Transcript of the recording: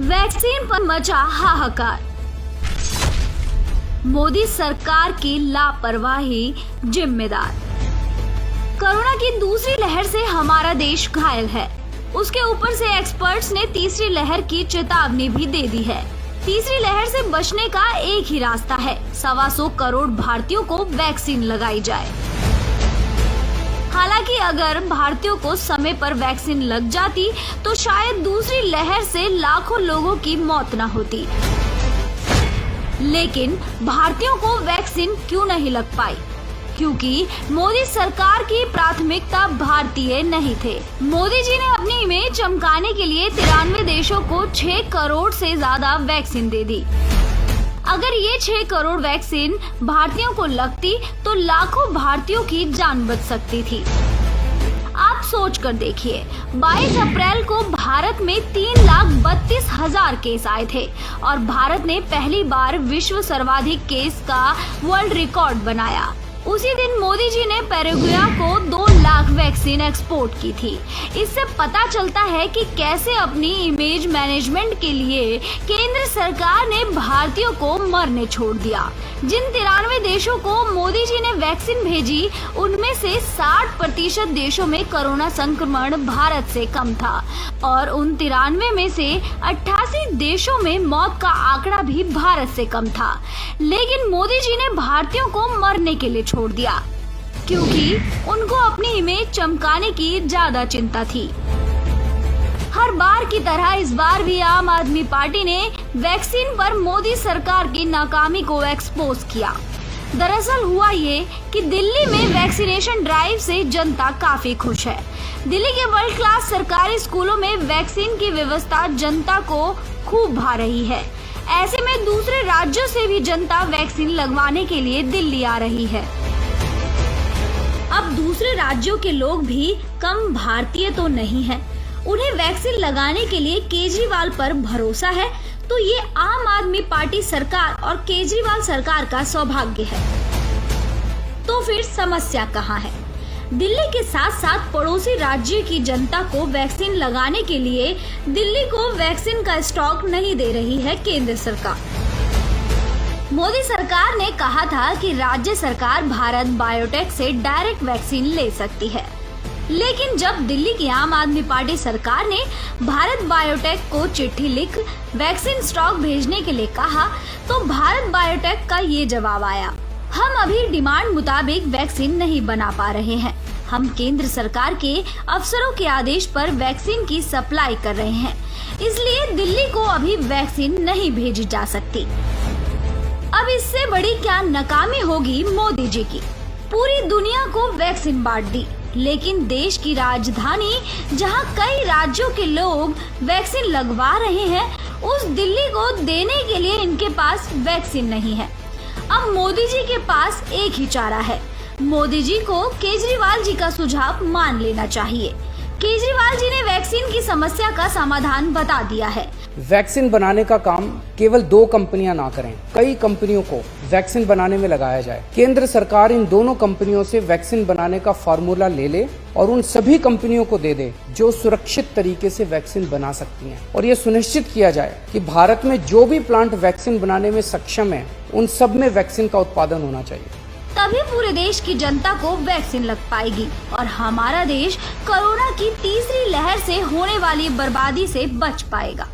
Vaccine पर मचा हाहाकार। मोदी सरकार की लापरवाही जिम्मेदार। कोरोना की दूसरी लहर से हमारा देश घायल है। उसके ऊपर से एक्सपर्ट्स ने तीसरी लहर की चेतावनी भी दे दी है। तीसरी लहर से बचने का एक ही रास्ता है, 125 करोड़ भारतीयों को वैक्सीन लगाई जाए। हालांकि अगर भारतीयों को समय पर वैक्सीन लग जाती तो शायद दूसरी लहर से लाखों लोगों की मौत न होती। लेकिन भारतीयों को वैक्सीन क्यों नहीं लग पाई? क्योंकि मोदी सरकार की प्राथमिकता भारतीय नहीं थे। मोदी जी ने अपनी इमेज चमकाने के लिए 93 देशों को 6 करोड़ से ज्यादा वैक्सीन दे दी। अगर ये 6 करोड़ वैक्सीन भारतीयों को लगती तो लाखों भारतीयों की जान बच सकती थी। आप सोच कर देखिए, 22 अप्रैल को भारत में 3,32,000 केस आए थे और भारत ने पहली बार विश्व सर्वाधिक केस का वर्ल्ड रिकॉर्ड बनाया। उसी दिन मोदी जी ने पैराग्वे को 2 लाख वैक्सीन एक्सपोर्ट की थी। इससे पता चलता है कि कैसे अपनी इमेज मैनेजमेंट के लिए केंद्र सरकार ने भारतीयों को मरने छोड़ दिया। जिन 93 देशों को मोदी जी ने वैक्सीन भेजी, उनमें से 60% देशों में कोरोना संक्रमण भारत से कम था और उन 93 में से 88 देशों में मौत का आंकड़ा भी भारत से कम था। लेकिन मोदी जी ने भारतीयों को मरने के लिए छोड़ दिया, क्योंकि उनको अपनी इमेज चमकाने की ज्यादा चिंता थी। हर बार की तरह इस बार भी आम आदमी पार्टी ने वैक्सीन पर मोदी सरकार की नाकामी को एक्सपोज किया। दरअसल हुआ ये कि दिल्ली में वैक्सीनेशन ड्राइव से जनता काफी खुश है। दिल्ली के वर्ल्ड क्लास सरकारी स्कूलों में वैक्सीन की व्यवस्था जनता को खूब भा रही है। ऐसे में दूसरे राज्यों से भी जनता वैक्सीन लगवाने के लिए दिल्ली आ रही है। अब दूसरे राज्यों के लोग भी कम भारतीय तो नहीं हैं। उन्हें वैक्सीन लगाने के लिए केजरीवाल पर भरोसा है, तो ये आम आदमी पार्टी सरकार और केजरीवाल सरकार का सौभाग्य है। तो फिर समस्या कहाँ है? दिल्ली के साथ साथ पड़ोसी राज्य की जनता को वैक्सीन लगाने के लिए दिल्ली को वैक्सीन का स्टॉक नहीं दे रही है केंद्र सरकार। मोदी सरकार ने कहा था कि राज्य सरकार भारत बायोटेक से डायरेक्ट वैक्सीन ले सकती है, लेकिन जब दिल्ली की आम आदमी पार्टी सरकार ने भारत बायोटेक को चिट्ठी लिख वैक्सीन स्टॉक भेजने के लिए कहा, तो भारत बायोटेक का ये जवाब आया, हम अभी डिमांड मुताबिक वैक्सीन नहीं बना पा रहे हैं। हम केंद्र सरकार के अफसरों के आदेश पर वैक्सीन की सप्लाई कर रहे हैं, इसलिए दिल्ली को अभी वैक्सीन नहीं भेजी जा सकती। अब इससे बड़ी क्या नाकामी होगी मोदी जी की? पूरी दुनिया को वैक्सीन बांट दी, लेकिन देश की राजधानी जहां कई राज्यों के लोग वैक्सीन लगवा रहे हैं, उस दिल्ली को देने के लिए इनके पास वैक्सीन नहीं है। अब मोदी जी के पास एक ही चारा है। मोदी जी को केजरीवाल जी का सुझाव मान लेना चाहिए। केजरीवाल जी ने वैक्सीन की समस्या का समाधान बता दिया है। वैक्सीन बनाने का काम केवल 2 कंपनियां ना करें, कई कंपनियों को वैक्सीन बनाने में लगाया जाए। केंद्र सरकार इन दोनों कंपनियों से वैक्सीन बनाने का फार्मूला ले और उन सभी कंपनियों को दे दे जो सुरक्षित तरीके से वैक्सीन बना सकती हैं, और ये सुनिश्चित किया जाए कि भारत में जो भी प्लांट वैक्सीन बनाने में सक्षम है, उन सब में वैक्सीन का उत्पादन होना चाहिए। तभी पूरे देश की जनता को वैक्सीन लग पाएगी और हमारा देश कोरोना की तीसरी लहर से होने वाली बर्बादी से बच पाएगा।